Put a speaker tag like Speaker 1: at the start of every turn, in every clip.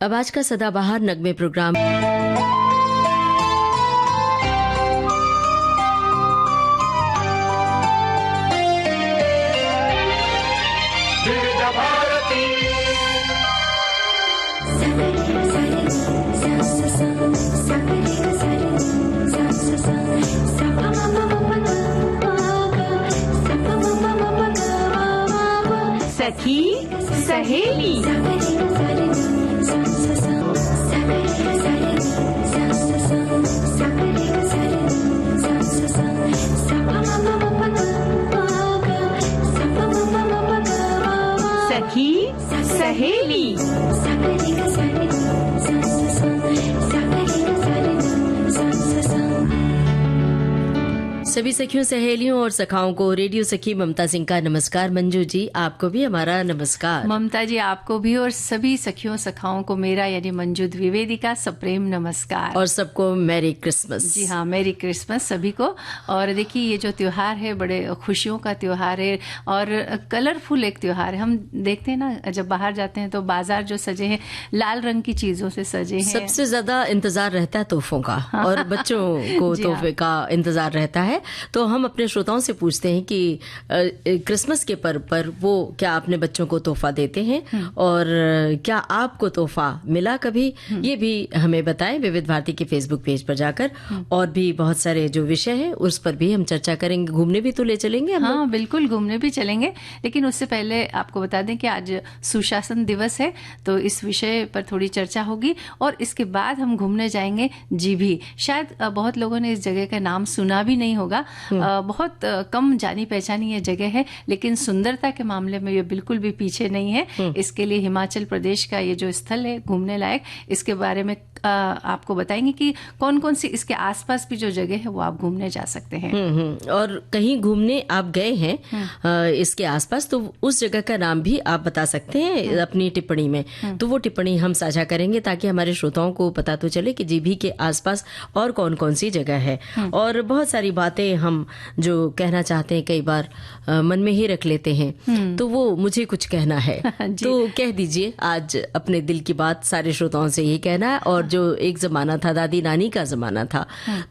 Speaker 1: अब आज का सदाबहार नगमे प्रोग्राम
Speaker 2: सखी सहेली। सखी सहेली।
Speaker 1: सभी सखियों सहेलियों और सखाओं को रेडियो सखी ममता सिंह का नमस्कार। मंजू जी आपको भी हमारा नमस्कार।
Speaker 2: ममता जी आपको भी और सभी सखियों सखाओं को मेरा यानी मंजू द्विवेदी का सप्रेम नमस्कार
Speaker 1: और सबको मैरी क्रिसमस।
Speaker 2: जी हाँ, मैरी क्रिसमस सभी को। और देखिए ये जो त्योहार है बड़े खुशियों का त्योहार है और कलरफुल एक त्योहार है। हम देखते हैं ना जब बाहर जाते हैं तो बाजार जो सजे हैं लाल रंग की चीजों से सजे हैं।
Speaker 1: सबसे ज्यादा इंतजार रहता है तोहफों का और बच्चों को तोहफे का इंतजार रहता है। तो हम अपने श्रोताओं से पूछते हैं कि क्रिसमस के पर्व पर वो क्या अपने बच्चों को तोहफा देते हैं और क्या आपको तोहफा मिला कभी, ये भी हमें बताएं विविध भारती के फेसबुक पेज पर जाकर। और भी बहुत सारे जो विषय है उस पर भी हम चर्चा करेंगे। घूमने भी तो ले चलेंगे हम।
Speaker 2: हाँ बिल्कुल, घूमने भी चलेंगे, लेकिन उससे पहले आपको बता दें कि आज सुशासन दिवस है तो इस विषय पर थोड़ी चर्चा होगी और इसके बाद हम घूमने जाएंगे जीभी। शायद बहुत लोगों ने इस जगह का नाम सुना भी नहीं होगा, बहुत कम जानी पहचानी ये जगह है, लेकिन सुंदरता के मामले में ये बिल्कुल भी पीछे नहीं है। इसके लिए हिमाचल प्रदेश का ये जो स्थल है घूमने लायक, इसके बारे में आपको बताएंगे कि कौन कौन सी इसके आसपास भी जो जगह है वो आप घूमने जा सकते हैं।
Speaker 1: और कहीं घूमने आप गए हैं इसके आसपास तो उस जगह का नाम भी आप बता सकते हैं अपनी टिप्पणी में। तो वो टिप्पणी हम साझा करेंगे ताकि हमारे श्रोताओं को पता तो चले कि जीभी के आसपास और कौन कौन सी जगह है। और बहुत सारी बातें हम जो कहना चाहते हैं कई बार मन में ही रख लेते हैं, तो वो मुझे कुछ कहना है तो कह दीजिए आज अपने दिल की बात सारे श्रोताओं से यही कहना है। और जो एक जमाना था दादी नानी का जमाना था,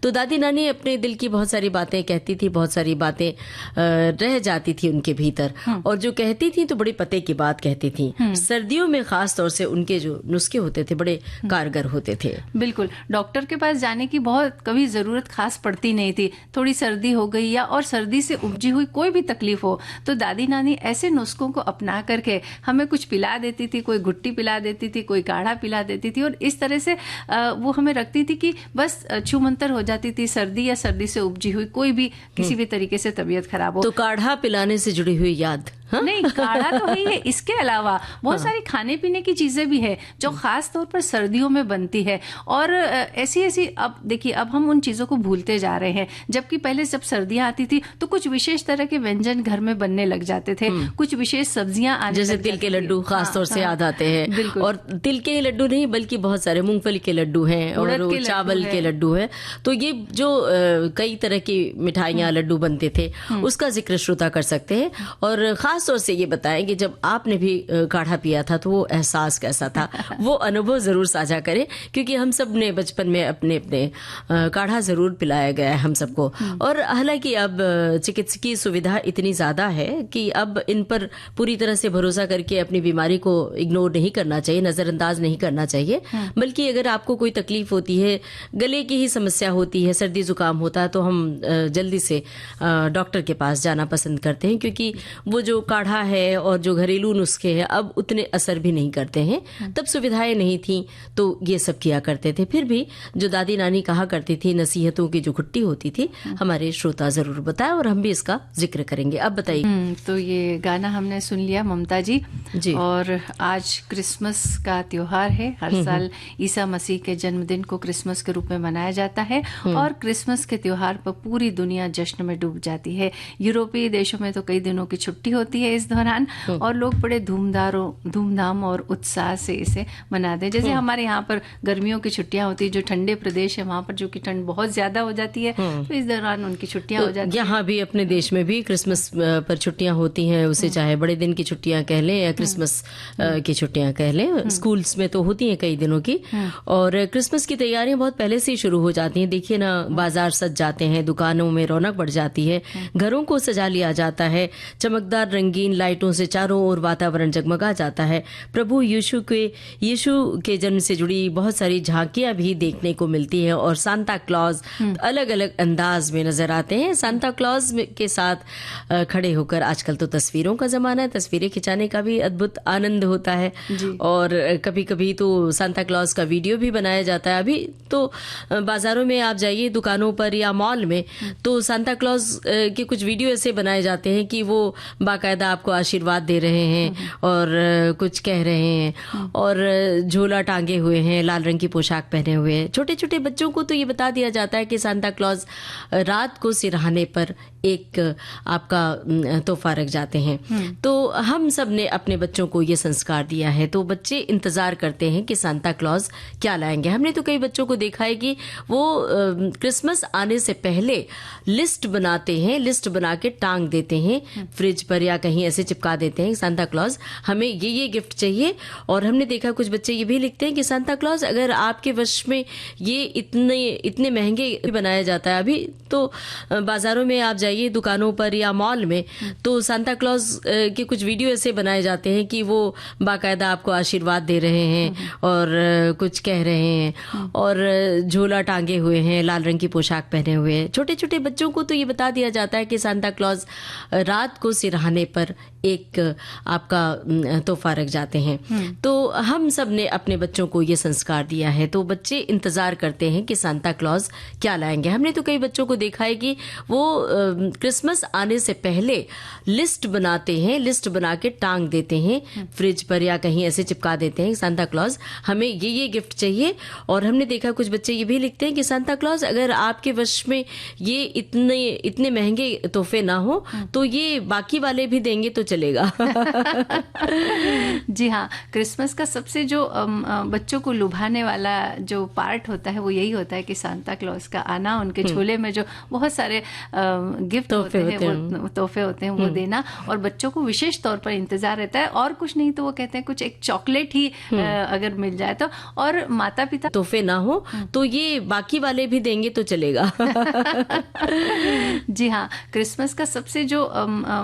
Speaker 1: तो दादी नानी अपने दिल की बहुत सारी बातें कहती थी, बहुत सारी बातें रह जाती थी उनके भीतर। और जो कहती थी तो बड़ी पते की बात कहती थी। सर्दियों में खास तौर से उनके जो नुस्खे होते थे बड़े कारगर होते थे।
Speaker 2: बिल्कुल, डॉक्टर के पास जाने की बहुत कभी जरूरत खास पड़ती नहीं थी। थोड़ी सर्दी हो गई या और सर्दी से उपजी हुई कोई भी तकलीफ हो तो दादी नानी ऐसे नुस्खों को अपना करके हमें कुछ पिला देती थी, कोई गुट्टी पिला देती थी, कोई काढ़ा पिला देती थी और इस तरह से वो हमें रखती थी कि बस छूमंतर हो जाती थी। सर्दी या सर्दी से उपजी हुई कोई भी किसी भी तरीके से तबीयत खराब हो
Speaker 1: तो काढ़ा पिलाने से जुड़ी हुई याद। हाँ?
Speaker 2: नहीं, काढ़ा तो है ही है, इसके अलावा बहुत सारी खाने पीने की चीजें भी है जो खास तौर पर सर्दियों में बनती है। और ऐसी ऐसी अब देखिए अब हम उन चीजों को भूलते जा रहे हैं, जबकि पहले जब सर्दियां आती थी तो कुछ विशेष तरह के व्यंजन घर में बनने लग जाते थे, कुछ विशेष सब्जियां आने
Speaker 1: जैसे तिल के लड्डू खास तौर से याद आते हैं। और तिल के लड्डू नहीं बल्कि बहुत सारे मूंगफली के लड्डू हैं और चावल के लड्डू हैं। तो ये जो कई तरह की मिठाइयां लड्डू बनते थे उसका जिक्र श्रोता कर सकते हैं। और खास तौर से ये बताएं कि जब आपने भी काढ़ा पिया था तो वो एहसास कैसा था, वो अनुभव जरूर साझा करें, क्योंकि हम सब ने बचपन में अपने अपने काढ़ा जरूर पिलाया गया है हम सबको। और हालांकि अब चिकित्सकीय सुविधा इतनी ज्यादा है कि अब इन पर पूरी तरह से भरोसा करके अपनी बीमारी को इग्नोर नहीं करना चाहिए, नजरअंदाज नहीं करना चाहिए। बल्कि अगर आपको कोई तकलीफ होती है, गले की ही समस्या होती है, सर्दी जुकाम होता है, तो हम जल्दी से डॉक्टर के पास जाना पसंद करते हैं, क्योंकि वो जो काढ़ा है और जो घरेलू नुस्खे हैं अब उतने असर भी नहीं करते हैं। तब सुविधाएं नहीं थी तो ये सब किया करते थे। फिर भी जो दादी नानी कहा करती थी, नसीहतों की जो खुट्टी होती थी, हमारे श्रोता जरूर बताएं और हम भी इसका जिक्र करेंगे। अब बताइए।
Speaker 2: तो ये गाना हमने सुन लिया ममता जी। और आज क्रिसमस का त्योहार है। हर साल ईसा मसीह के जन्मदिन को क्रिसमस के रूप में मनाया जाता है और क्रिसमस के त्योहार पर पूरी दुनिया जश्न में डूब जाती है। यूरोपीय देशों में तो कई दिनों की छुट्टी होती होती है इस दौरान, और लोग बड़े धूमधाम और उत्साह से इसे मनाते हैं। जैसे हमारे यहाँ पर गर्मियों की छुट्टियां होती है, जो ठंडे प्रदेश है वहाँ पर जो कि ठंड बहुत ज्यादा हो जाती है, तो इस दौरान उनकी छुट्टियां हो जाती है।
Speaker 1: यहाँ भी अपने देश में भी क्रिसमस पर छुट्टियां होती हैं, उसे चाहे बड़े दिन की छुट्टियां कह लें या क्रिसमस की छुट्टियां कह लें। स्कूल्स में तो होती हैं कई दिनों की, और क्रिसमस की तैयारियां बहुत पहले से ही शुरू हो जाती हैं। देखिए ना, बाजार सज जाते हैं, दुकानों में रौनक बढ़ जाती है, घरों को सजा लिया जाता है, चमकदार रंगीन लाइटों से चारों ओर वातावरण जगमगा जाता है। प्रभु यीशु के जन्म से जुड़ी बहुत सारी झांकियां भी देखने को मिलती है, और सांता क्लॉज अलग अलग अंदाज में नजर आते हैं। सांता क्लॉज के साथ खड़े होकर, आजकल तो तस्वीरों का जमाना है, तस्वीरें खिंचाने का भी अद्भुत आनंद होता है, और कभी कभी तो सांता क्लॉज का वीडियो भी बनाया जाता है। अभी तो बाजारों में आप जाइए, दुकानों पर या मॉल में, तो सांता क्लॉज के कुछ वीडियो ऐसे बनाए जाते हैं कि वो बाकायदा आपको आशीर्वाद दे रहे हैं और कुछ कह रहे हैं, और झोला टांगे हुए हैं, लाल रंग की पोशाक पहने हुए हैं। छोटे छोटे बच्चों को तो ये बता दिया जाता है कि सांता क्लॉज रात को सिरहाने पर एक आपका तोहफा रख जाते हैं। तो हम सब ने अपने बच्चों को ये संस्कार दिया है, तो बच्चे इंतजार करते हैं कि सांता क्लॉज क्या लाएंगे। हमने तो कई बच्चों को देखा है कि वो क्रिसमस आने से पहले लिस्ट बनाते हैं, लिस्ट बना के टांग देते हैं फ्रिज पर या कहीं ऐसे चिपका देते हैं, सांता क्लॉज हमें ये गिफ्ट चाहिए। और हमने देखा कुछ बच्चे ये भी लिखते हैं कि सांता क्लॉज अगर आपके वश में ये इतने महंगे बनाया जाता है, अभी तो बाजारों में आप जाइए, दुकानों पर या मॉल में, तो सांता क्लॉज के कुछ वीडियो ऐसे बनाए जाते हैं कि वो बाकायदा आपको आशीर्वाद दे रहे हैं और कुछ कह रहे हैं, और झोला टांगे हुए हैं, लाल रंग की पोशाक पहने हुए हैं। छोटे छोटे बच्चों को तो ये बता दिया जाता है कि सांता क्लॉज रात को सिरहाने पर एक आपका तोहफा रख जाते हैं। तो हम सब ने अपने बच्चों को ये संस्कार दिया है, तो बच्चे इंतजार करते हैं कि सांता क्लॉज क्या लाएंगे। हमने तो कई बच्चों को देखा है कि वो क्रिसमस आने से पहले लिस्ट बनाते हैं, लिस्ट बना के टांग देते हैं फ्रिज पर या कहीं ऐसे चिपका देते हैं, सांता क्लॉज हमें ये गिफ्ट चाहिए। और हमने देखा कुछ बच्चे ये भी लिखते हैं कि सांता क्लॉज अगर आपके वश में ये इतने महंगे तोहफे ना हो, तो ये बाकी वाले भी देंगे तो चलेगा।
Speaker 2: जी हाँ, क्रिसमस का सबसे जो बच्चों को लुभाने वाला जो पार्ट होता है वो यही होता है कि सांता क्लॉज का आना, उनके झोले में जो बहुत सारे गिफ्ट होते हैं, वो तोहफे होते हैं, वो देना, और बच्चों को विशेष तौर पर इंतजार रहता है। और कुछ नहीं तो वो कहते हैं कुछ एक चॉकलेट ही अगर मिल जाए तो, और माता पिता
Speaker 1: तोहफे ना हो तो ये बाकी वाले भी देंगे तो चलेगा।
Speaker 2: जी हाँ, क्रिसमस का सबसे जो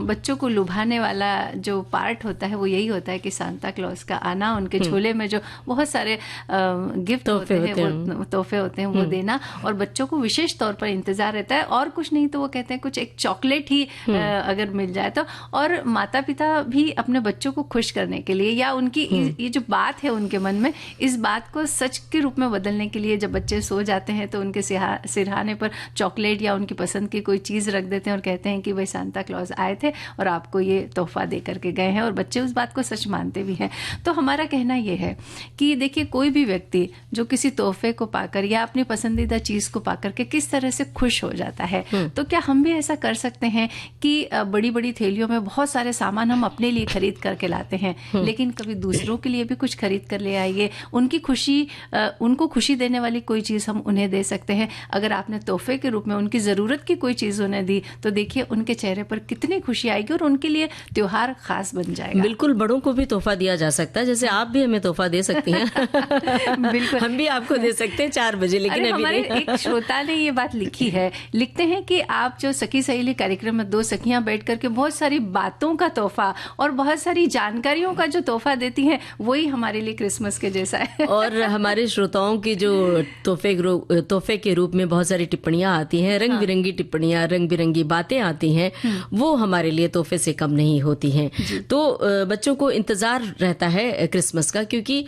Speaker 2: बच्चों को लुभाने वाला जो पार्ट होता है वो यही होता है कि सांता क्लॉज का आना, उनके झोले में जो बहुत सारे गिफ्ट होते हैं, वो तोहफे होते हैं, वो देना, और बच्चों को विशेष तौर पर इंतजार रहता है। और कुछ नहीं तो वो कहते हैं कुछ एक चॉकलेट ही अगर मिल जाए तो, और माता पिता भी अपने बच्चों को खुश करने के लिए या उनकी ये जो बात है उनके मन में, इस बात को सच के रूप में बदलने के लिए जब बच्चे सो जाते हैं तो उनके सिरहाने पर चॉकलेट या उनकी पसंद की कोई चीज रख देते हैं और कहते हैं कि भाई सांता क्लॉज आए थे और आपको ये तोहफा दे करके गए हैं, और बच्चे उस बात को सच मानते भी हैं। तो हमारा कहना यह है कि देखिए, कोई भी व्यक्ति जो किसी तोहफे को पाकर या अपनी पसंदीदा चीज को पाकर के किस तरह से खुश हो जाता है, तो क्या हम भी ऐसा कर सकते हैं कि बड़ी बड़ी थैलियों में बहुत सारे सामान हम अपने लिए खरीद करके लाते हैं, लेकिन कभी दूसरों के लिए भी कुछ खरीद कर ले आइए, उनकी खुशी, उनको खुशी देने वाली कोई चीज हम उन्हें दे सकते हैं। अगर आपने तोहफे के रूप में उनकी जरूरत की कोई चीज उन्हें दी, तो देखिए उनके चेहरे पर कितनी खुशी आएगी और उनके लिए त्योहार खास बन जाएगा।
Speaker 1: बिल्कुल, बड़ों को भी तोहफा दिया जा सकता है, जैसे आप भी हमें तोहफा दे सकती हैं। बिल्कुल, हम भी आपको दे सकते हैं 4 बजे, लेकिन अभी
Speaker 2: हमारे एक श्रोता ने ये बात लिखी है, लिखते हैं कि आप जो सखी सहेली कार्यक्रम में 2 सखियां बैठ करके बहुत सारी बातों का तोहफा और बहुत सारी जानकारियों का जो तोहफा देती हैं, वही हमारे लिए क्रिसमस के जैसा है।
Speaker 1: और हमारे श्रोताओं की जो तोहफे के रूप में बहुत सारी टिप्पणियां आती हैं, रंग बिरंगी टिप्पणियां, रंग बिरंगी बातें आती हैं, वो हमारे लिए तोहफे से कम नहीं होती हैं। तो बच्चों को इंतजार रहता है क्रिसमस का, क्योंकि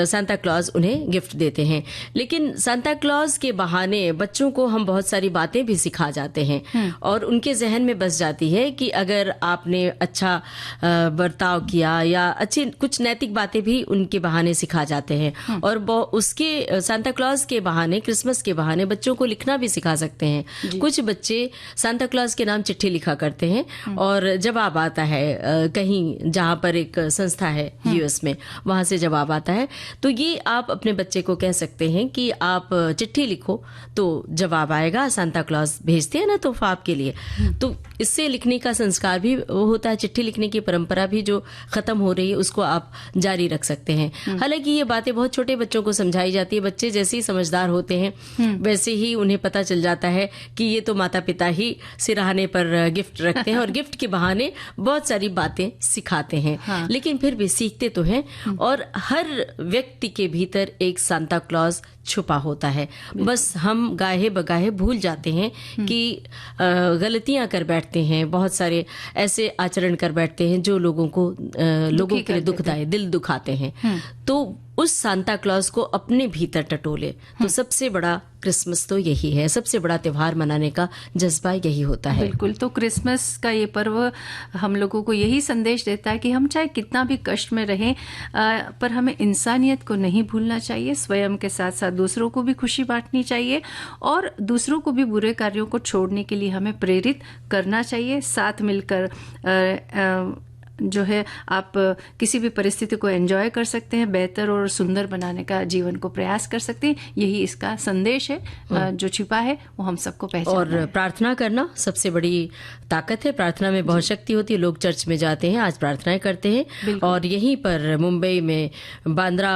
Speaker 1: सांता क्लॉज उन्हें गिफ्ट देते हैं। लेकिन सांता क्लॉज के बहाने बच्चों को हम बहुत सारी बातें भी सिखा जाते हैं और उनके जहन में बस जाती है कि अगर आपने अच्छा बर्ताव किया या अच्छी कुछ नैतिक बातें भी उनके बहाने सिखा जाते हैं। और उसके सांता क्लॉज के बहाने, क्रिसमस के बहाने बच्चों को लिखना भी सिखा सकते हैं। कुछ बच्चे सांता क्लॉज के नाम चिट्ठी लिखा करते हैं और और जवाब आता है कहीं जहाँ पर एक संस्था है यूएस में, वहाँ से जवाब आता है। तो ये आप अपने बच्चे को कह सकते हैं कि आप चिट्ठी लिखो तो जवाब आएगा, सांता क्लॉज भेजते हैं ना तोहफा आपके लिए। तो इससे लिखने का संस्कार भी होता है, चिट्ठी लिखने की परंपरा भी जो खत्म हो रही है उसको आप जारी रख सकते हैं। हालांकि ये बातें बहुत छोटे बच्चों को समझाई जाती है, बच्चे जैसे ही समझदार होते हैं वैसे ही उन्हें पता चल जाता है कि ये तो माता पिता ही सिरहाने पर गिफ्ट रखते हैं और गिफ्ट के बहाने बहुत सारी बातें सिखाते हैं। हाँ। लेकिन फिर भी सीखते तो हैं। और हर व्यक्ति के भीतर एक सांता क्लॉज छुपा होता है, बस हम गाहे बगाहे भूल जाते हैं कि गलतियां कर बैठते हैं, बहुत सारे ऐसे आचरण कर बैठते हैं जो लोगों के लिए दुखदायी, दिल दुखाते हैं। तो उस सांता क्लॉज को अपने भीतर टटोले तो सबसे बड़ा क्रिसमस तो यही है, सबसे बड़ा त्योहार मनाने का जज्बा यही होता है।
Speaker 2: बिल्कुल। तो क्रिसमस का ये पर्व हम लोगों को यही संदेश देता है कि हम चाहे कितना भी कष्ट में रहें पर हमें इंसानियत को नहीं भूलना चाहिए, स्वयं के साथ साथ दूसरों को भी खुशी बांटनी चाहिए और दूसरों को भी बुरे कार्यों को छोड़ने के लिए हमें प्रेरित करना चाहिए। साथ मिलकर जो है आप किसी भी परिस्थिति को एंजॉय कर सकते हैं, बेहतर और सुंदर बनाने का जीवन को प्रयास कर सकते हैं। यही इसका संदेश है जो छिपा है वो हम सबको पहचानना
Speaker 1: और
Speaker 2: है।
Speaker 1: प्रार्थना करना सबसे बड़ी ताकत है, प्रार्थना में बहुत शक्ति होती है। लोग चर्च में जाते हैं, आज प्रार्थनाएं करते हैं और यहीं पर मुंबई में बांद्रा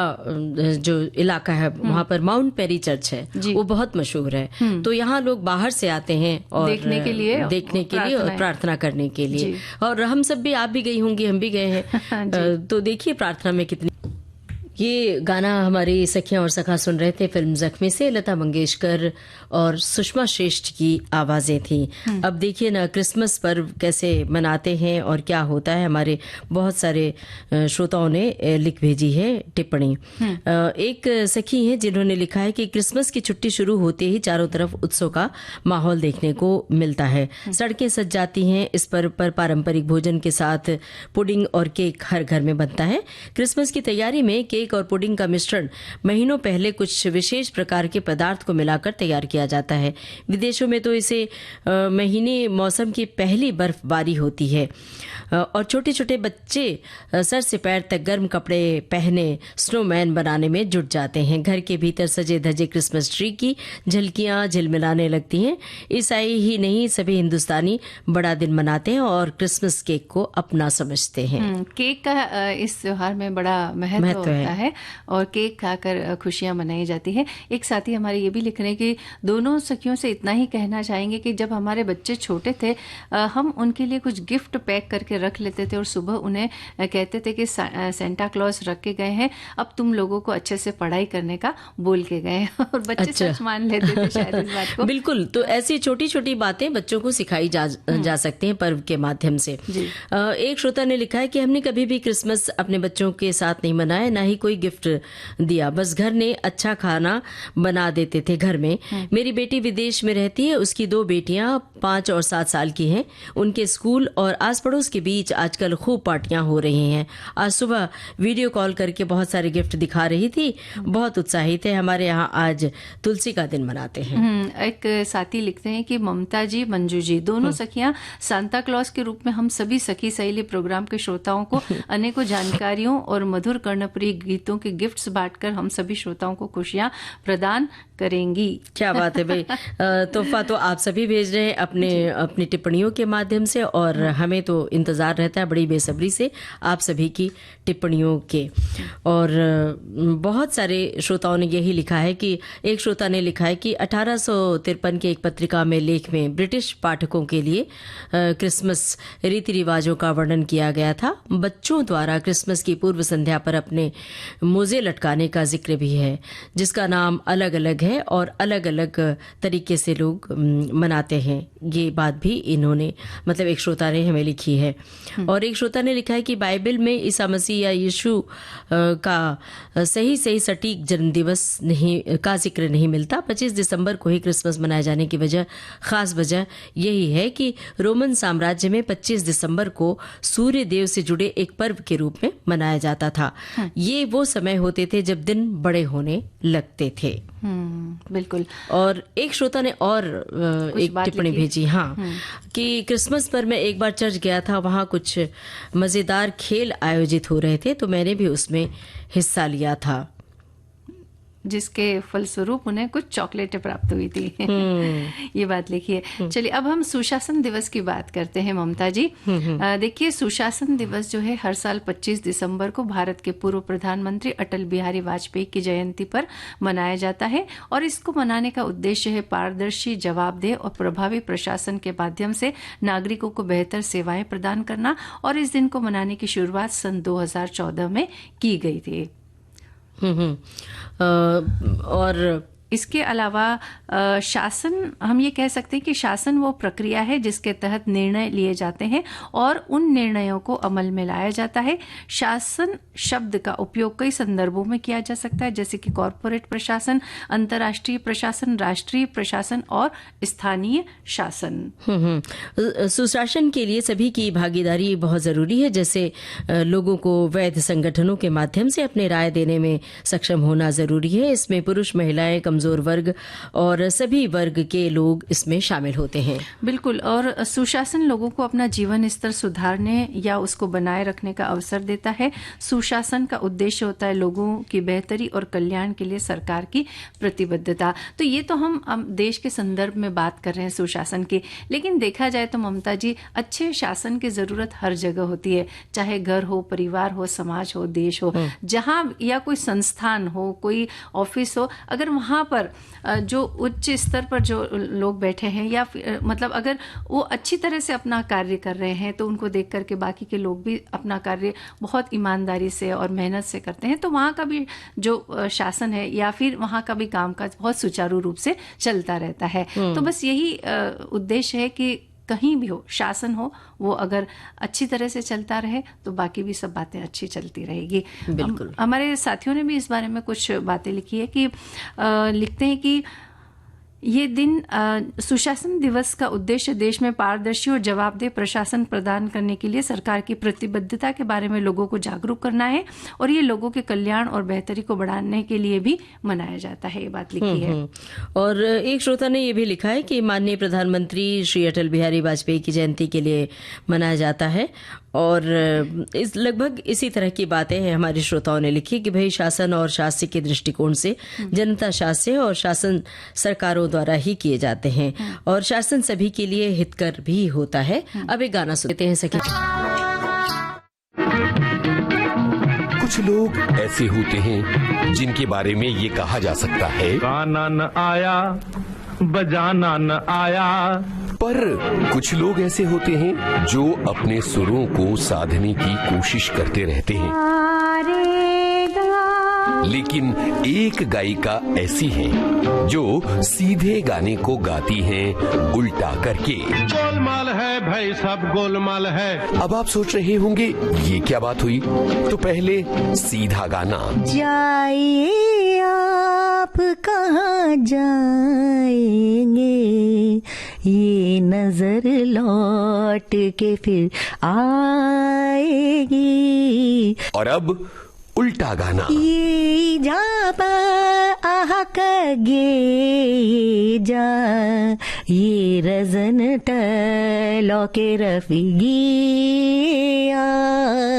Speaker 1: जो इलाका है वहाँ पर माउंट पेरी चर्च है, वो बहुत मशहूर है। तो यहाँ लोग बाहर से आते हैं और देखने के लिए और प्रार्थना करने के लिए। और हम सब भी, आप भी गई होंगी, हम भी गए हैं। तो देखिए प्रार्थना में कितनी। ये गाना हमारी सखियां और सखा सुन रहे थे फिल्म जख्मी से, लता मंगेशकर और सुषमा श्रेष्ठ की आवाजें थी। अब देखिए ना क्रिसमस पर्व कैसे मनाते हैं और क्या होता है। हमारे बहुत सारे श्रोताओं ने लिख भेजी है टिप्पणी। एक सखी हैं जिन्होंने लिखा है कि क्रिसमस की छुट्टी शुरू होते ही चारों तरफ उत्सव का माहौल देखने को मिलता है, सड़कें सज जाती हैं। इस पर्व पर पारंपरिक भोजन के साथ पुडिंग और केक हर घर में बनता है। क्रिसमस की तैयारी में केक और पुडिंग का मिश्रण महीनों पहले कुछ विशेष प्रकार के पदार्थ को मिलाकर तैयार किया जाता है। विदेशों में तो इसे महीने मौसम की पहली बर्फबारी होती है और छोटे छोटे बच्चे सर से पैर तक गर्म कपड़े पहने स्नोमैन बनाने में जुट जाते हैं। घर के भीतर सजे धजे क्रिसमस ट्री की झलकियां झिलमिलाने लगती हैं। ईसाई ही नहीं सभी हिंदुस्तानी बड़ा दिन मनाते हैं और क्रिसमस केक को अपना समझते हैं।
Speaker 2: केक का इस त्योहार में बड़ा महत्व होता है और केक खाकर खुशियां मनाई जाती है। एक साथी हमारे ये भी लिख रहे हैं कि दोनों सखियों से इतना ही कहना चाहेंगे कि जब हमारे बच्चे छोटे थे हम उनके लिए कुछ गिफ्ट पैक करके रख लेते थे और सुबह उन्हें कहते थे कि सेंटा क्लॉज रख के गए हैं, अब तुम लोगों को अच्छे से पढ़ाई करने का बोल के गए और बच्चे सच मान लेते थे शायद इस बात को।
Speaker 1: बिल्कुल। तो ऐसी छोटी छोटी बातें बच्चों को सिखाई जा सकती हैं पर्व के माध्यम से। एक श्रोता ने लिखा है कि हमने कभी भी क्रिसमस अपने बच्चों के साथ नहीं मनाया, ना ही कोई गिफ्ट दिया, बस घर ने अच्छा खाना बना देते थे घर में। मेरी बेटी विदेश में रहती है, उसकी 2 बेटियां 5 और 7 साल की हैं। उनके स्कूल और आस पड़ोस के बीच आजकल खूब पार्टियां हो रही हैं। आज सुबह वीडियो कॉल करके बहुत सारे गिफ्ट दिखा रही थी, बहुत उत्साहित है। हमारे यहाँ आज तुलसी का दिन मनाते हैं।
Speaker 2: एक साथी लिखते हैं कि ममता जी, मंजू जी दोनों सखियां सांता क्लॉज के रूप में हम सभी सखी सहेली प्रोग्राम के श्रोताओं को अनेकों जानकारियों और मधुर कर्णप्रिय गीतों के गिफ्ट्स बांटकर हम सभी श्रोताओं को खुशियां प्रदान करेंगी।
Speaker 1: क्या बात है भाई। तोहफा तो आप सभी भेज रहे हैं अपनी टिप्पणियों के माध्यम से और हमें तो इंतजार रहता है बड़ी बेसब्री से आप सभी की टिप्पणियों के। और बहुत सारे श्रोताओं ने यही लिखा है कि एक श्रोता ने लिखा है कि 1853 के एक पत्रिका में लेख में ब्रिटिश पाठकों के लिए क्रिसमस रीति रिवाजों का वर्णन किया गया था। बच्चों द्वारा क्रिसमस की पूर्व संध्या पर अपने मोजे लटकाने का जिक्र भी है, जिसका नाम अलग अलग है और अलग अलग तरीके से लोग मनाते हैं। ये बात भी इन्होंने मतलब एक श्रोता ने हमें लिखी है। और एक श्रोता ने लिखा है कि बाइबल में ईसा मसीह या यीशु का सही सटीक जन्म दिवस का जिक्र नहीं मिलता। 25 दिसंबर को ही क्रिसमस मनाए जाने की खास वजह यही है कि रोमन साम्राज्य में 25 दिसंबर को सूर्य देव से जुड़े एक पर्व के रूप में मनाया जाता था। ये वो समय होते थे जब दिन बड़े होने लगते थे।
Speaker 2: बिल्कुल।
Speaker 1: और एक श्रोता ने और एक टिप्पणी भेजी, हाँ, कि क्रिसमस पर मैं एक बार चर्च गया था, वहाँ कुछ मजेदार खेल आयोजित हो रहे थे, तो मैंने भी उसमें हिस्सा लिया था,
Speaker 2: जिसके फलस्वरूप उन्हें कुछ चॉकलेटें प्राप्त हुई थी। ये बात लिखिए। चलिए अब हम सुशासन दिवस की बात करते हैं ममता जी। देखिए, सुशासन दिवस जो है हर साल 25 दिसंबर को भारत के पूर्व प्रधानमंत्री अटल बिहारी वाजपेयी की जयंती पर मनाया जाता है, और इसको मनाने का उद्देश्य है पारदर्शी, जवाबदेह और प्रभावी प्रशासन के माध्यम से नागरिकों को बेहतर सेवाएं प्रदान करना, और इस दिन को मनाने की शुरुआत सन 2014 में की गई थी। और इसके अलावा शासन, हम ये कह सकते हैं कि शासन वो प्रक्रिया है जिसके तहत निर्णय लिए जाते हैं और उन निर्णयों को अमल में लाया जाता है। शासन शब्द का उपयोग कई संदर्भों में किया जा सकता है, जैसे कि कॉरपोरेट प्रशासन, अंतर्राष्ट्रीय प्रशासन, राष्ट्रीय प्रशासन और स्थानीय शासन।
Speaker 1: सुशासन के लिए सभी की भागीदारी बहुत जरूरी है, जैसे लोगों को वैध संगठनों के माध्यम से अपने राय देने में सक्षम होना जरूरी है। इसमें पुरुष, महिलाएं, कमजोर वर्ग और सभी वर्ग के लोग इसमें शामिल होते हैं।
Speaker 2: बिल्कुल। और सुशासन लोगों को अपना जीवन स्तर सुधारने या उसको बनाए रखने का अवसर देता है। सुशासन का उद्देश्य होता है लोगों की बेहतरी और कल्याण के लिए सरकार की प्रतिबद्धता। तो ये तो हम देश के संदर्भ में बात कर रहे हैं सुशासन की, लेकिन देखा जाए तो ममता जी, अच्छे शासन की जरूरत हर जगह होती है, चाहे घर हो, परिवार हो, समाज हो, देश हो, जहां या कोई संस्थान हो, कोई ऑफिस हो, अगर वहां पर जो उच्च स्तर पर जो लोग बैठे हैं या मतलब अगर वो अच्छी तरह से अपना कार्य कर रहे हैं तो उनको देख करके बाकी के लोग भी अपना कार्य बहुत ईमानदारी से और मेहनत से करते हैं, तो वहाँ का भी जो शासन है या फिर वहाँ का भी कामकाज बहुत सुचारू रूप से चलता रहता है। तो बस यही उद्देश्य है कि कहीं भी हो, शासन हो, वो अगर अच्छी तरह से चलता रहे तो बाकी भी सब बातें अच्छी चलती रहेगी।
Speaker 1: बिल्कुल।
Speaker 2: हमारे साथियों ने भी इस बारे में कुछ बातें लिखी है कि लिखते हैं कि ये दिन सुशासन दिवस का उद्देश्य देश में पारदर्शी और जवाबदेह प्रशासन प्रदान करने के लिए सरकार की प्रतिबद्धता के बारे में लोगों को जागरूक करना है, और ये लोगों के कल्याण और बेहतरी को बढ़ाने के लिए भी मनाया जाता है। ये बात लिखी है।
Speaker 1: और एक श्रोता ने ये भी लिखा है कि माननीय प्रधानमंत्री श्री अटल बिहारी वाजपेयी की जयंती के लिए मनाया जाता है, और इस लगभग इसी तरह की बातें हैं हमारे श्रोताओं ने लिखी कि भाई शासन और शास्य के दृष्टिकोण से जनता शास्य और शासन सरकारों द्वारा ही किए जाते हैं, और शासन सभी के लिए हितकर भी होता है। अब एक गाना सुनते हैं सखी।
Speaker 3: कुछ लोग ऐसे होते हैं जिनके बारे में ये कहा जा सकता है,
Speaker 4: गाना न आया, बजाना न आया।
Speaker 3: पर कुछ लोग ऐसे होते हैं जो अपने सुरों को साधने की कोशिश करते रहते हैं। लेकिन एक गायिका ऐसी है जो सीधे गाने को गाती हैं उल्टा करके।
Speaker 4: गोलमाल है भाई, सब गोलमाल है।
Speaker 3: अब आप सोच रहे होंगे ये क्या बात हुई, तो पहले सीधा गाना।
Speaker 5: जाइए आप कहाँ जाएंगे, ये नजर लौट के फिर आएगी।
Speaker 3: और अब उल्टा गाना।
Speaker 5: ये जाबा आहा कगे जा, ये रजन टलो के रफीगी।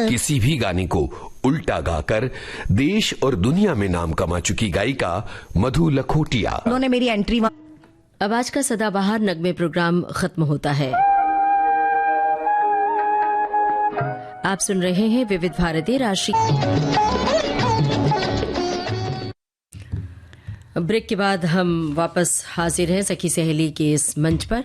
Speaker 3: किसी भी गाने को उल्टा गाकर देश और दुनिया में नाम कमा चुकी गायिका मधु लखोटिया।
Speaker 5: उन्होंने मेरी एंट्री।
Speaker 1: अब आज का सदाबहार नगमे प्रोग्राम खत्म होता है। आप सुन रहे हैं विविध भारती राष्ट्रीय। ब्रेक के बाद हम वापस हाजिर हैं सखी सहेली के इस मंच पर।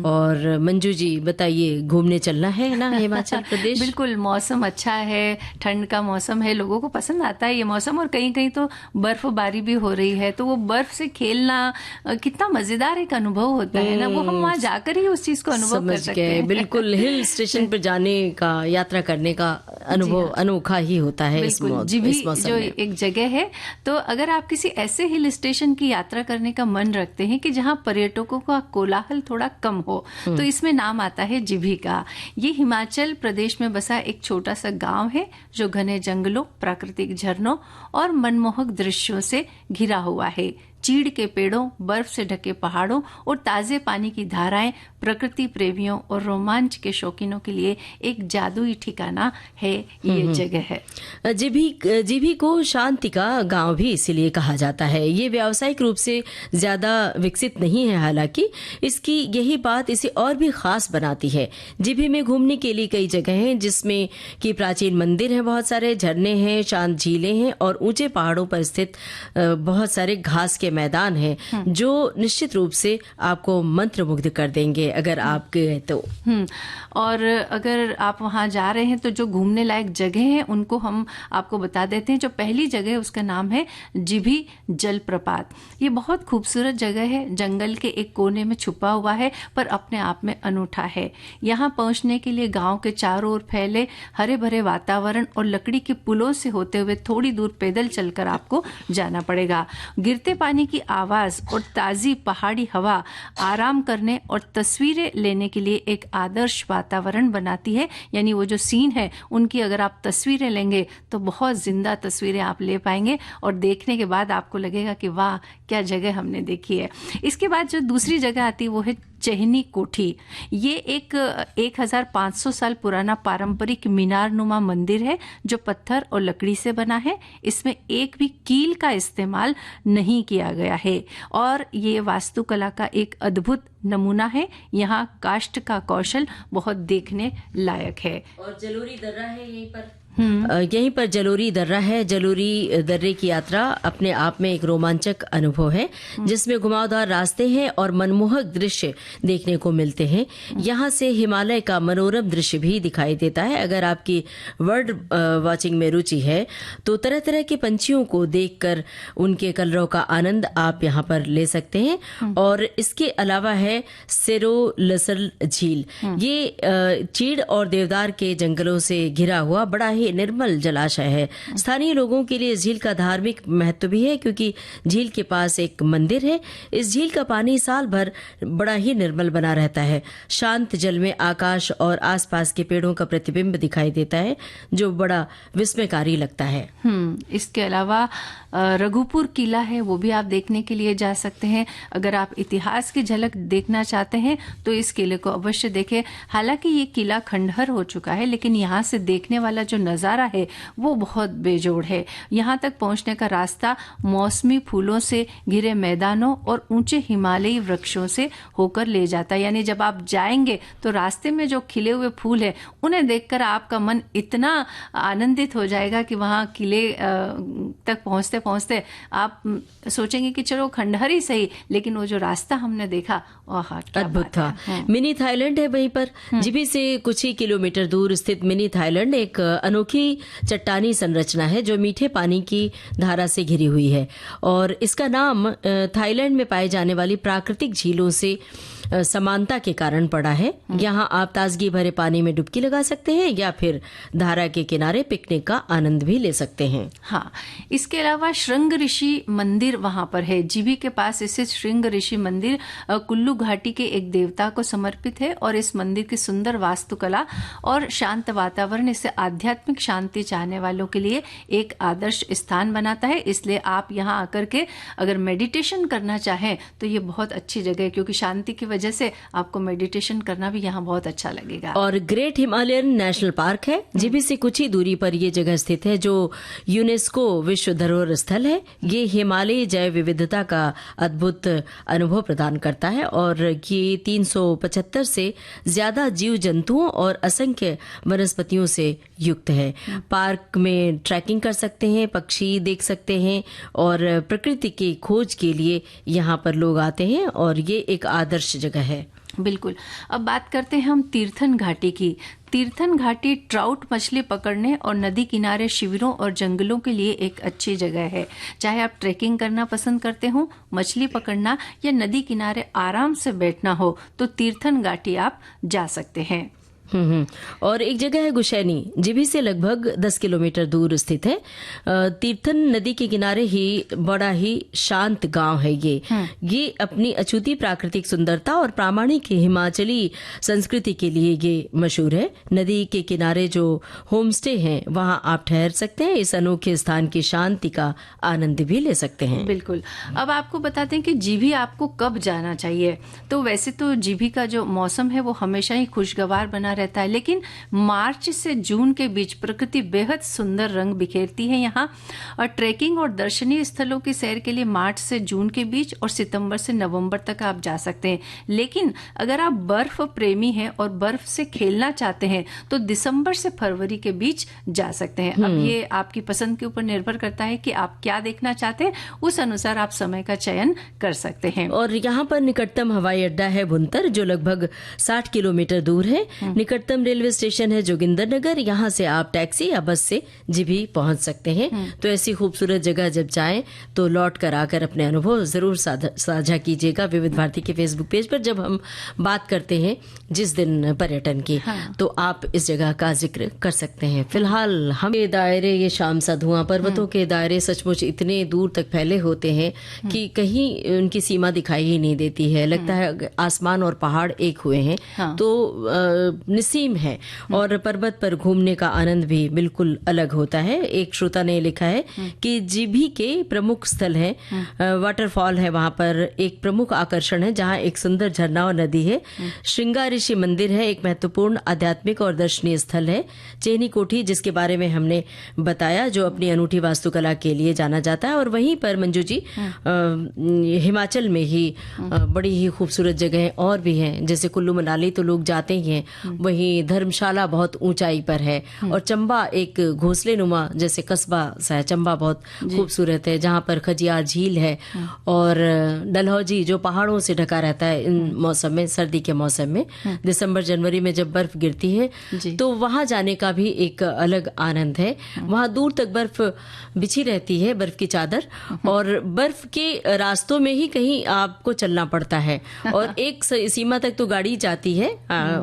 Speaker 1: और मंजू जी बताइए, घूमने चलना है ना हिमाचल प्रदेश?
Speaker 2: बिल्कुल, मौसम अच्छा है, ठंड का मौसम है, लोगों को पसंद आता है ये मौसम, और कहीं कहीं तो बर्फबारी भी हो रही है, तो वो बर्फ से खेलना कितना मजेदार एक अनुभव होता है ना, वो हम वहाँ जाकर ही उस चीज को अनुभव कर सकते हैं।
Speaker 1: बिल्कुल, हिल स्टेशन पर जाने का, यात्रा करने का अनुभव अनोखा ही होता है इस मौसम
Speaker 2: जो एक जगह है। तो अगर आप किसी ऐसे हिल स्टेशन की यात्रा करने का मन रखते हैं कि जहां पर्यटकों का कोलाहल थोड़ा कम हो, तो इसमें नाम आता है जिभी का। ये हिमाचल प्रदेश में बसा एक छोटा सा गांव है जो घने जंगलों, प्राकृतिक झरनों और मनमोहक दृश्यों से घिरा हुआ है। चीड़ के पेड़ों, बर्फ से ढके पहाड़ों और ताजे पानी की धाराएं प्रकृति प्रेमियों और रोमांच के शौकीनों के लिए एक जादुई ठिकाना है ये जगह है।
Speaker 1: जीभी को शांति का गांव भी इसीलिए कहा जाता है। ये व्यावसायिक रूप से ज्यादा विकसित नहीं है, हालांकि इसकी यही बात इसे और भी खास बनाती है। जीभी में घूमने के लिए कई जगह हैं, जिसमें कि प्राचीन मंदिर हैं, बहुत सारे झरने हैं, शांत झीलें हैं और ऊंचे पहाड़ों पर स्थित बहुत सारे घास के मैदान हैं, जो निश्चित रूप से आपको मंत्रमुग्ध कर देंगे अगर आप गए तो।
Speaker 2: और अगर आप वहां जा रहे हैं तो जो घूमने लायक जगह हैं उनको हम आपको बता देते हैं। जो पहली जगह है उसका नाम है जीभी जलप्रपात। ये बहुत खूबसूरत जगह है, जंगल के एक कोने में छुपा हुआ है पर अपने आप में अनूठा है। यहाँ पहुंचने के लिए गांव के चारों ओर फैले हरे भरे वातावरण और लकड़ी के पुलों से होते हुए थोड़ी दूर पैदल चलकर आपको जाना पड़ेगा। गिरते पानी की आवाज और ताजी पहाड़ी हवा आराम करने और तस्वीरें लेने के लिए एक आदर्श वातावरण बनाती है। यानी वो जो सीन है उनकी अगर आप तस्वीरें लेंगे तो बहुत जिंदा तस्वीरें आप ले पाएंगे और देखने के बाद आपको लगेगा कि वाह क्या जगह हमने देखी है। इसके बाद जो दूसरी जगह आती है वो है चहनी कोठी। ये एक 1500 साल पुराना पारंपरिक मीनारनुमा मंदिर है जो पत्थर और लकड़ी से बना है। इसमें एक भी कील का इस्तेमाल नहीं किया गया है और ये वास्तुकला का एक अद्भुत नमूना है। यहाँ काष्ठ का कौशल बहुत देखने लायक है।
Speaker 1: और जलोरी दर्रा है यहीं पर जलोरी दर्रा है। जलोरी दर्रे की यात्रा अपने आप में एक रोमांचक अनुभव है, जिसमें घुमावदार रास्ते हैं और मनमोहक दृश्य देखने को मिलते हैं। यहाँ से हिमालय का मनोरम दृश्य भी दिखाई देता है। अगर आपकी बर्ड वॉचिंग में रुचि है तो तरह तरह के पंछियों को देखकर उनके कलरव का आनंद आप यहाँ पर ले सकते हैं। और इसके अलावा है सेरो लसल झील। ये चीड़ और देवदार के जंगलों से घिरा हुआ बड़ा ही निर्मल जलाशय है। स्थानीय लोगों के लिए झील का धार्मिक महत्व भी है, क्योंकि झील के पास एक मंदिर है। इस झील का पानी साल भर बड़ा ही निर्मल बना रहता है। शांत जल में आकाश और आसपास के पेड़ों का प्रतिबिंब दिखाई देता है, जो बड़ा विस्मयकारी लगता है।
Speaker 2: इसके अलावा रघुपुर किला है, वो भी आप देखने के लिए जा सकते हैं। अगर आप इतिहास की झलक देखना चाहते हैं तो इस किले को अवश्य देखें। हालांकि ये किला खंडहर हो चुका है, लेकिन यहाँ से देखने वाला जो नज़ारा है वो बहुत बेजोड़ है। यहाँ तक पहुँचने का रास्ता मौसमी फूलों से घिरे मैदानों और ऊंचे हिमालयी वृक्षों से होकर ले जाता है। यानी जब आप जाएंगे तो रास्ते में जो खिले हुए फूल है उन्हें देखकर आपका मन इतना आनंदित हो जाएगा कि वहाँ किले तक पहुँचते पहुँचते आप सोचेंगे कि चलो खंडहर ही सही, लेकिन वो जो रास्ता हमने देखा
Speaker 1: अद्भुत था। मिनी थाईलैंड है वहीं पर। जीभी से कुछ ही किलोमीटर दूर स्थित मिनी थाईलैंड एक अनोखी चट्टानी संरचना है जो मीठे पानी की धारा से घिरी हुई है, और इसका नाम थाईलैंड में पाए जाने वाली प्राकृतिक झीलों से समानता के कारण पड़ा है। यहाँ आप ताजगी भरे पानी में डुबकी लगा सकते हैं या फिर धारा के किनारे पिकनिक का आनंद भी ले सकते हैं।
Speaker 2: हाँ, इसके अलावा श्रृंग ऋषि मंदिर वहां पर है। जीभी के पास स्थित श्रृंग ऋषि मंदिर कुल्लू घाटी के एक देवता को समर्पित है और इस मंदिर की सुंदर वास्तुकला और शांत वातावरण इसे आध्यात्मिक शांति चाहने वालों के लिए एक आदर्श स्थान बनाता है। इसलिए आप यहाँ आकर के अगर मेडिटेशन करना चाहें तो ये बहुत अच्छी जगह है, क्योंकि शांति की वजह से आपको मेडिटेशन करना भी यहाँ बहुत अच्छा लगेगा।
Speaker 1: और ग्रेट हिमालयन नेशनल पार्क है। जीभी से कुछ ही दूरी पर ये जगह स्थित है, जो यूनेस्को विश्व धरोहर स्थल है। ये हिमालयी जैव विविधता का अद्भुत अनुभव प्रदान करता है और ये 375 से ज्यादा जीव जंतुओं और असंख्य वनस्पतियों से युक्त है। पार्क में ट्रैकिंग कर सकते हैं, पक्षी देख सकते हैं और प्रकृति की खोज के लिए यहाँ पर लोग आते हैं और ये एक आदर्श जगह है।
Speaker 2: बिल्कुल। अब बात करते हैं हम तीर्थन घाटी की। तीर्थन घाटी ट्राउट मछली पकड़ने और नदी किनारे शिविरों और जंगलों के लिए एक अच्छी जगह है। चाहे आप ट्रैकिंग करना पसंद करते हो, मछली पकड़ना या नदी किनारे आराम से बैठना हो तो तीर्थन घाटी आप जा सकते हैं।
Speaker 1: और एक जगह है गुशैनी, जीभी से लगभग 10 किलोमीटर दूर स्थित है। तीर्थन नदी के किनारे ही बड़ा ही शांत गांव है ये अपनी अछूती प्राकृतिक सुंदरता और प्रामाणिक हिमाचली संस्कृति के लिए ये मशहूर है। नदी के किनारे जो होम स्टे हैं वहां आप ठहर सकते हैं, इस अनोखे स्थान की शांति का आनंद भी ले सकते हैं।
Speaker 2: बिल्कुल। अब आपको बताते हैं कि जीभी आपको कब जाना चाहिए। तो वैसे तो जीभी का जो मौसम है वो हमेशा ही खुशगवार बना रहता है, लेकिन मार्च से जून के बीच प्रकृति बेहद सुंदर रंग बिखेरती है यहाँ। और ट्रैकिंग और दर्शनीय स्थलों की सैर के लिए मार्च से जून के बीच और सितंबर से नवंबर तक आप जा सकते हैं। लेकिन अगर आप बर्फ प्रेमी हैं और बर्फ से खेलना चाहते हैं तो दिसंबर से फरवरी के बीच जा सकते हैं। अब ये आपकी पसंद के ऊपर निर्भर करता है कि आप क्या देखना चाहते हैं, उस अनुसार आप समय का चयन कर सकते हैं।
Speaker 1: और यहाँ पर निकटतम हवाई अड्डा है भुंतर, जो लगभग 60 किलोमीटर दूर है। निकटतम रेलवे स्टेशन है जोगिंदरनगर, यहाँ से आप टैक्सी या बस से जीभी पहुंच सकते हैं। तो ऐसी खूबसूरत जगह जब जाएं तो लौट कर आकर अपने अनुभव जरूर साझा कीजिएगा विविध भारती के फेसबुक पेज पर। जब हम बात करते हैं जिस दिन पर्यटन की, तो आप इस जगह का जिक्र कर सकते हैं। फिलहाल हम ये दायरे, ये शाम सा धुआं, पर्वतों के दायरे सचमुच इतने दूर तक फैले होते हैं कि कहीं उनकी सीमा दिखाई ही नहीं देती है। लगता है आसमान और पहाड़ एक हुए हैं। तो निसीम है और पर्वत पर घूमने का आनंद भी बिल्कुल अलग होता है। एक श्रोता ने लिखा है कि जीभी के प्रमुख स्थल है, वाटरफॉल है, वहां पर एक प्रमुख आकर्षण है जहां एक सुंदर झरना और नदी है। श्रृंगार ऋषि मंदिर है, एक महत्वपूर्ण आध्यात्मिक और दर्शनीय स्थल है। चेहनी कोठी, जिसके बारे में हमने बताया, जो अपनी अनूठी वास्तुकला के लिए जाना जाता है। और वहीं पर मंजू जी हिमाचल में ही बड़ी ही खूबसूरत जगह और भी हैं, जैसे कुल्लू मनाली तो लोग जाते ही हैं, वहीं धर्मशाला बहुत ऊंचाई पर है। और चंबा एक घोंसले नुमा जैसे कस्बा सा है, चंबा बहुत खूबसूरत है, जहां पर खजियार झील है। और डलहौजी जो पहाड़ों से ढका रहता है इन मौसम में, सर्दी के मौसम में, दिसंबर जनवरी में जब बर्फ गिरती है तो वहां जाने का भी एक अलग आनंद है। वहां दूर तक बर्फ बिछी रहती है, बर्फ की चादर, और बर्फ के रास्तों में ही कहीं आपको चलना पड़ता है। और एक सीमा तक तो गाड़ी जाती है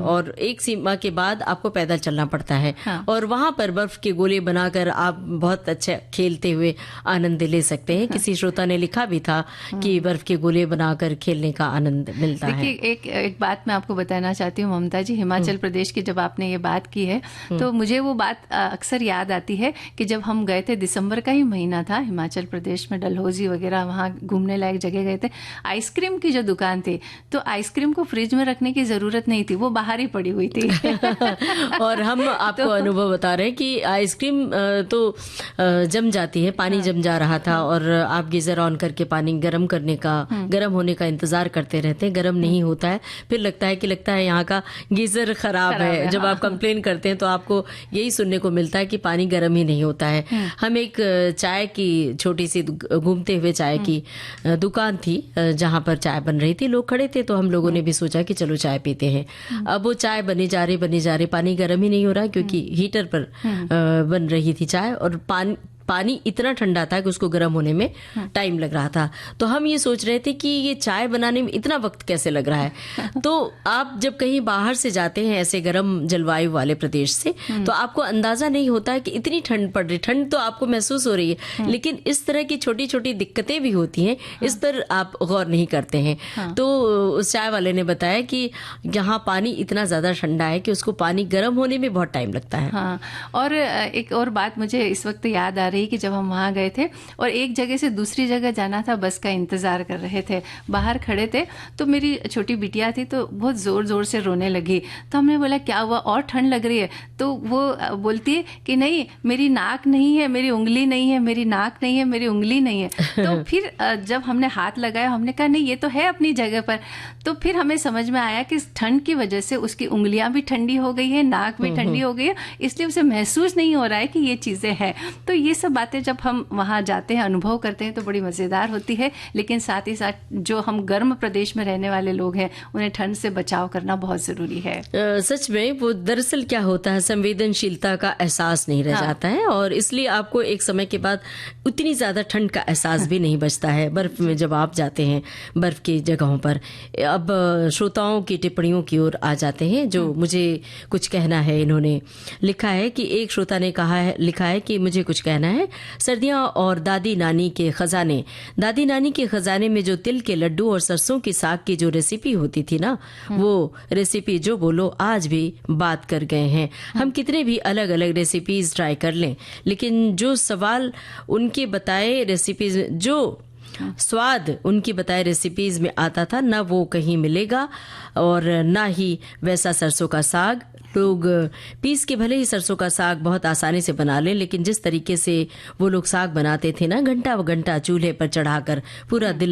Speaker 1: और एक सीमा के बाद आपको पैदल चलना पड़ता है। और वहां पर बर्फ के गोले बनाकर आप बहुत अच्छा खेलते हुए आनंद ले सकते हैं। किसी श्रोता ने लिखा भी था कि बर्फ के गोले बनाकर खेलने का आनंद मिलता है।
Speaker 2: देखिए, एक बात मैं आपको बताना चाहती हूँ ममता जी, हिमाचल प्रदेश की जब आपने ये बात की है तो मुझे वो बात अक्सर याद आती है कि जब हम गए थे, दिसंबर का ही महीना था, हिमाचल प्रदेश में डलहौजी वगैरह वहाँ घूमने लायक जगह गए थे। आइसक्रीम की जो दुकान थी, तो आइसक्रीम को फ्रिज में रखने की जरूरत नहीं थी, वो बाहर ही पड़ी हुई थी।
Speaker 1: और हम आपको अनुभव बता रहे हैं कि आइसक्रीम तो जम जाती है, पानी जम जा रहा था और आप गीजर ऑन करके पानी गर्म करने का, गर्म होने का इंतजार करते रहते हैं, गर्म नहीं होता है। फिर लगता है यहाँ का गीजर खराब है। जब आप कंप्लेन करते हैं तो आपको यही सुनने को मिलता है कि पानी गर्म ही नहीं होता है। हम एक चाय की छोटी सी घूमते हुए चाय की दुकान थी जहां पर चाय बन रही थी, लोग खड़े थे, तो हम लोगों ने भी सोचा कि चलो चाय पीते हैं। अब वो चाय बनी जा रही, पानी गर्म ही नहीं हो रहा क्योंकि हीटर पर बन रही थी चाय, और पानी इतना ठंडा था कि उसको गर्म होने में टाइम लग रहा था। तो हम ये सोच रहे थे कि ये चाय बनाने में इतना वक्त कैसे लग रहा है। तो आप जब कहीं बाहर से जाते हैं ऐसे गर्म जलवायु वाले प्रदेश से, तो आपको अंदाजा नहीं होता है कि इतनी ठंड पड़ रही। ठंड तो आपको महसूस हो रही है, लेकिन इस तरह की छोटी छोटी दिक्कतें भी होती हैं, इस पर आप गौर नहीं करते हैं। तो उस चाय वाले ने बताया कि यहाँ पानी इतना ज्यादा ठंडा है कि उसको पानी गर्म होने में बहुत टाइम लगता है।
Speaker 2: हाँ, और एक और बात मुझे इस वक्त याद आ रही कि जब हम वहां गए थे और एक जगह से दूसरी जगह जाना था, बस का इंतजार कर रहे थे, बाहर खड़े थे, तो मेरी छोटी बिटिया थी तो बहुत जोर जोर से रोने लगी। तो हमने बोला क्या हुआ, और ठंड लग रही है? तो वो बोलती है कि नहीं, मेरी नाक नहीं है, मेरी उंगली नहीं है, मेरी नाक नहीं है, मेरी उंगली नहीं है। तो फिर जब हमने हाथ लगाया, हमने कहा नहीं, ये तो है अपनी जगह पर। तो फिर हमें समझ में आया कि ठंड की वजह से उसकी उंगलियां भी ठंडी हो गई है, नाक भी ठंडी हो गई है, इसलिए उसे महसूस नहीं हो रहा है कि ये चीजें हैं। तो ये सब सब बातें जब हम वहाँ जाते हैं, अनुभव करते हैं तो बड़ी मज़ेदार होती है। लेकिन साथ ही साथ जो हम गर्म प्रदेश में रहने वाले लोग हैं उन्हें ठंड से बचाव करना बहुत ज़रूरी है।
Speaker 1: सच में वो दरअसल क्या होता है, संवेदनशीलता का एहसास नहीं रह जाता है और इसलिए आपको एक समय के बाद उतनी ज़्यादा ठंड का एहसास भी नहीं बचता है बर्फ़ में जब आप जाते हैं बर्फ़ की जगहों पर। अब श्रोताओं की टिप्पणियों की ओर आ जाते हैं जो मुझे कुछ कहना है। इन्होंने लिखा है कि एक श्रोता ने लिखा है कि मुझे कुछ कहना है। सर्दियाँ और दादी नानी के खजाने, दादी नानी के खजाने में जो तिल के लड्डू और सरसों की साग की जो रेसिपी होती थी ना, वो रेसिपी जो बोलो आज भी बात कर गए हैं। हम कितने भी अलग अलग रेसिपीज ट्राई कर लें, लेकिन जो सवाल उनके बताए रेसिपीज, जो स्वाद उनकी बताए रेसिपीज में आता था ना, वो कहीं मिलेगा और ना ही वैसा सरसों का साग। लोग पीस के भले ही सरसों का साग बहुत आसानी से बना लें, लेकिन जिस तरीके से वो लोग साग बनाते थे ना, घंटा व घंटा चूल्हे पर चढ़ाकर पूरा दिन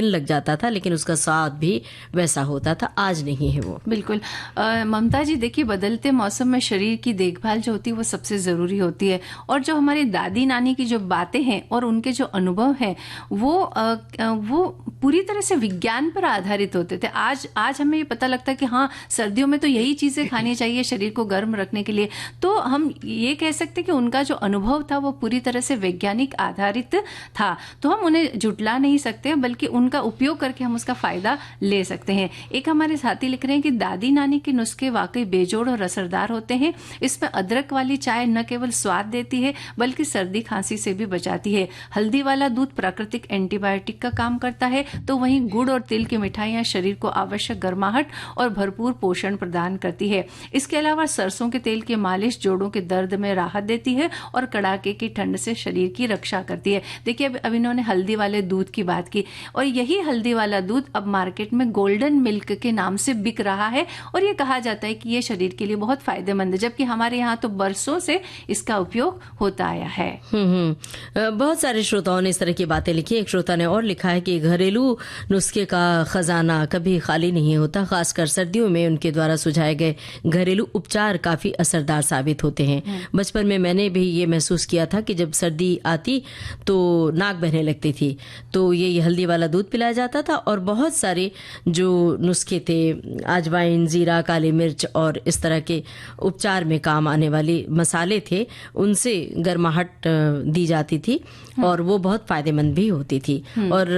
Speaker 1: लग जाता था, लेकिन उसका स्वाद भी वैसा होता था। आज नहीं है वो।
Speaker 2: बिल्कुल ममता जी, देखिए बदलते मौसम में शरीर की देखभाल जो होती है वो सबसे ज़रूरी होती है। और जो हमारी दादी नानी की जो बातें हैं और उनके जो अनुभव हैं वो पूरी तरह से विज्ञान पर आधारित होते थे। आज हमें ये पता लगता है कि हाँ, सर्दियों में तो यही चीज़ें खानी चाहिए शरीर को गर्म रखने के लिए। तो हम ये कह सकते हैं कि उनका जो अनुभव था वो पूरी तरह से वैज्ञानिक आधारित था। तो हम उन्हें झुटला नहीं सकते, बल्कि उनका उपयोग करके हम उसका फायदा ले सकते हैं। एक हमारे साथी लिख रहे हैं कि दादी नानी के नुस्खे वाकई बेजोड़ और असरदार होते हैं। इसमें अदरक वाली चाय न केवल स्वाद देती है बल्कि सर्दी खांसी से भी बचाती है। हल्दी वाला दूध प्राकृतिक एंटीबायोटिक का काम करता है, तो वहीं गुड़ और तिल की मिठाइयां शरीर को आवश्यक गर्माहट और भरपूर पोषण प्रदान करती है। इसके अलावा सरसों के तेल की मालिश जोड़ों के दर्द में राहत देती है और कड़ाके की ठंड से शरीर की रक्षा करती है। देखिए अब इन्होंने हल्दी वाले दूध की बात की, और यही हल्दी वाला दूध अब मार्केट में गोल्डन मिल्क के नाम से बिक रहा है और ये कहा जाता है कि ये शरीर के लिए बहुत फायदेमंद है, जबकि हमारे यहाँ तो बरसों से इसका उपयोग होता आया है।
Speaker 1: बहुत सारे श्रोताओं ने इस तरह की बातें लिखी। एक श्रोता ने और लिखा है कि घरेलू नुस्खे का खजाना कभी खाली नहीं होता, खासकर सर्दियों में उनके द्वारा सुझाए गए घरेलू उपचार काफी असरदार साबित होते हैं। बचपन में मैंने भी ये महसूस किया था कि जब सर्दी आती तो नाक बहने लगती थी, तो ये हल्दी वाला दूध पिलाया जाता था और बहुत सारे जो नुस्खे थे, अजवाइन, जीरा, काली मिर्च और इस तरह के उपचार में काम आने वाले मसाले थे, उनसे गर्माहट दी जाती थी और वो बहुत फायदेमंद भी होती थी। और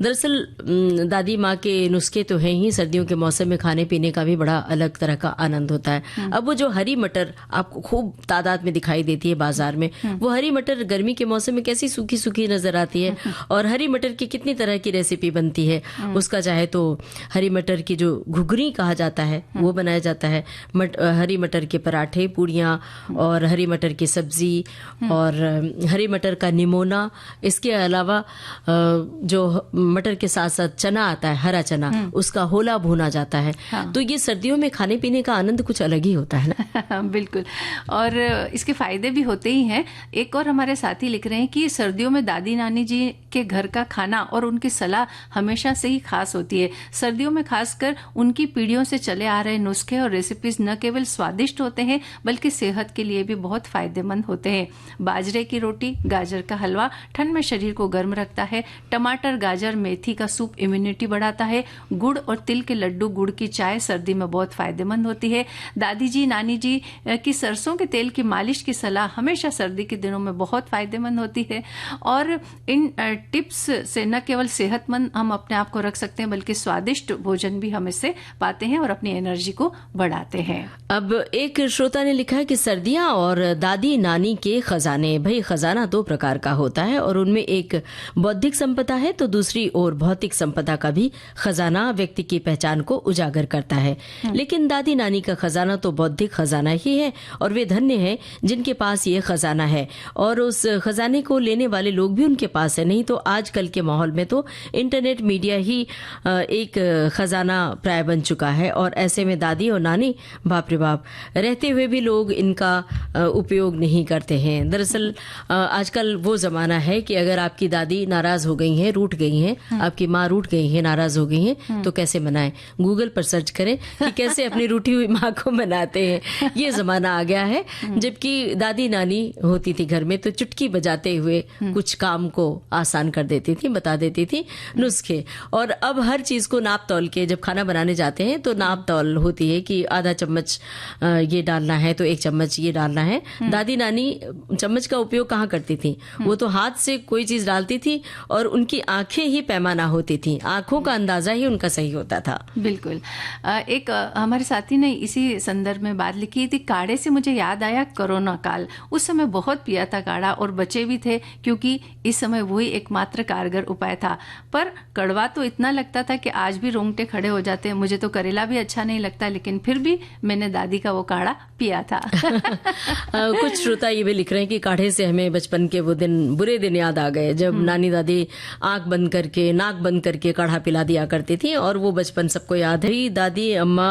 Speaker 1: दरअसल दादी माँ के नुस्खे तो हैं ही, सर्दियों के मौसम में खाने पीने का भी बड़ा अलग तरह का आनंद होता है। अब वो जो हरी मटर आपको खूब तादाद में दिखाई देती है बाजार में, वो हरी मटर गर्मी के मौसम में कैसी सूखी सूखी नजर आती है और हरी मटर की कितनी तरह की रेसिपी बनती है। उसका चाहे तो हरी मटर की जो घुघरी कहा जाता है वो बनाया जाता है, हरी मटर के पराठे, पूड़ियाँ और हरी मटर की सब्जी और हरी मटर का निमोना। इसके अलावा जो मटर के साथ साथ चना आता है, हरा चना, उसका होला भुना जाता है। तो ये सर्दियों में खाने पीने का आनंद कुछ अलग ही होता है ना।
Speaker 2: बिल्कुल, और इसके फायदे भी होते ही हैं। एक और हमारे साथी लिख रहे हैं कि सर्दियों में दादी नानी जी के घर का खाना और उनकी सलाह हमेशा से ही खास होती है। सर्दियों में खासकर उनकी पीढ़ियों से चले आ रहे नुस्खे और रेसिपीज न केवल स्वादिष्ट होते हैं बल्कि सेहत के लिए भी बहुत फायदेमंद होते हैं। बाजरे की रोटी, गाजर का हलवा ठंड में शरीर को गर्म रखता है। टमाटर, गाजर, मेथी का सूप इम्यूनिटी बढ़ाता है। गुड़ और तिल के लड्डू, गुड़ की चाय सर्दी में बहुत फायदेमंद होती है। दादी जी, नानी जी की सरसों के तेल की मालिश की सलाह हमेशा सर्दी के दिनों में बहुत फायदेमंद होती है। और इन टिप्स से न केवल सेहतमंद हम अपने आप को रख सकते हैं बल्कि स्वादिष्ट भोजन भी हम इससे पाते हैं और अपनी एनर्जी को बढ़ाते हैं।
Speaker 1: अब एक श्रोता ने लिखा है कि सर्दियां और दादी नानी के खजाने। भाई खजाना दो प्रकार का होता है और उनमें एक बौद्धिक संपदा है तो दूसरी ओर भौतिक संपदा का भी खजाना व्यक्ति की पहचान को उजागर करता है। लेकिन दादी नानी का खजाना तो बौद्धिक खजाना ही है और वे धन्य हैं जिनके पास ये खजाना है और उस खजाने को लेने वाले लोग भी उनके पास है, नहीं तो आजकल के माहौल में तो इंटरनेट मीडिया ही एक खजाना प्राय बन चुका है, और ऐसे में दादी और नानी, बाप रे बाप, रहते हुए भी लोग इनका उपयोग नहीं करते हैं। दरअसल आजकल वो जमाना है कि अगर आपकी दादी नाराज हो गई हैं, रूठ गई हैं, आपकी माँ रूठ गई है, नाराज हो गई हैं, तो कैसे मनाएं? गूगल पर सर्च करें कि कैसे अपनी रूठी हुई माँ को मनाते हैं। ये जमाना आ गया है। जबकि दादी नानी होती थी घर में तो चुटकी बजाते हुए कुछ काम को आसान कर देती थी, बता देती थी नुस्खे। और अब हर चीज को नाप तौल के जब खाना बनाने जाते हैं तो नाप तौल होती है कि आधा चम्मच ये डालना है तो 1 चम्मच ये डालना है। दादी नानी चम्मच का उपयोग कहाँ करती थी? वो तो हाथ से कोई चीज डालती थी और उनकी आंखें ही पैमाना होती थी, आंखों का अंदाजा ही उनका सही होता था।
Speaker 2: बिल्कुल। एक हमारे साथी ने इसी संदर्भ में बात लिखी थी, काढ़े से मुझे याद आया कोरोना काल। उस समय बहुत पिया था काढ़ा और बचे भी थे, क्योंकि इस समय वही एकमात्र कारगर उपाय था। पर कड़वा तो इतना लगता था कि आज भी रोंगटे खड़े हो जाते हैं। मुझे तो करेला भी अच्छा नहीं लगता, लेकिन फिर भी मैंने दादी का वो काढ़ा पिया था।
Speaker 1: कुछ श्रोता ये भी लिख रहे हैं कि काढ़े से हमें बचपन के वो दिन, बुरे दिन याद आ गए जब नानी दादी आंख बंद करके, नाक बंद करके काढ़ा पिला दिया करती थी, और वो बचपन सबको याद है। दादी अम्मा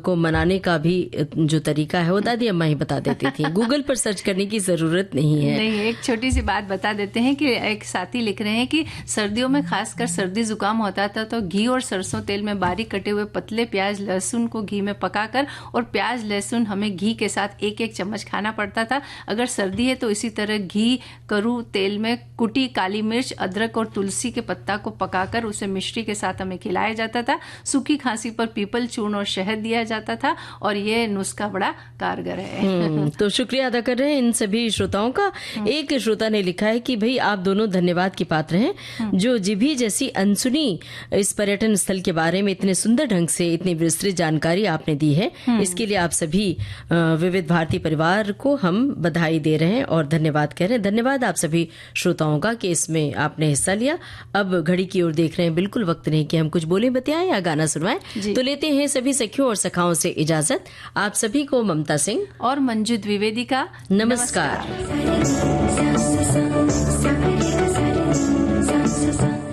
Speaker 1: को मनाने का भी जो तरीका है वो दादी अम्मा ही बता देती थी। गूगल पर सर्च करने की जरूरत नहीं है।
Speaker 2: नहीं, एक छोटी सी बात बता देते हैं कि एक साथी लिख रहे हैं कि सर्दियों में खासकर सर्दी जुकाम होता था तो घी और सरसों तेल में बारीक कटे हुए पतले प्याज लहसुन को घी में पकाकर, और प्याज लहसुन हमें घी के साथ 1-1 चम्मच खाना पड़ता था। अगर सर्दी है तो इसी तरह घी, करू तेल में कुटी काली मिर्च, अदरक और तुलसी के पत्ता को पकाकर उसे मिश्री के साथ हमें खिलाया जाता था। सूखी खांसी पर पीपल चूर्ण और शहद दिया जाता था, और ये नुस्खा बड़ा कारगर है।
Speaker 1: तो शुक्रिया अदा कर रहे हैं इन सभी श्रोताओं का। एक श्रोता ने लिखा है कि भाई आप दोनों धन्यवाद के पात्र हैं, जो जीभी जैसी अनसुनी इस पर्यटन स्थल के बारे में इतने सुंदर ढंग से इतनी विस्तृत जानकारी आपने दी है। इसके लिए आप सभी विविध भारती परिवार को हम बधाई दे रहे हैं और धन्यवाद कह रहे हैं। धन्यवाद आप सभी श्रोताओं का कि इसमें आपने हिस्सा लिया। अब घड़ी की ओर देख रहे हैं, बिल्कुल वक्त नहीं कि हम कुछ बोले बतियाएं या गाना सुनवाएं। तो लेते हैं सभी सखियों और सखाओं से इजाजत। आप सभी को ममता सिंह
Speaker 2: और मंजू द्विवेदी का
Speaker 1: नमस्कार।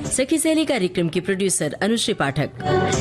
Speaker 1: सखी सहेली कार्यक्रम की प्रोड्यूसर अनुश्री पाठक।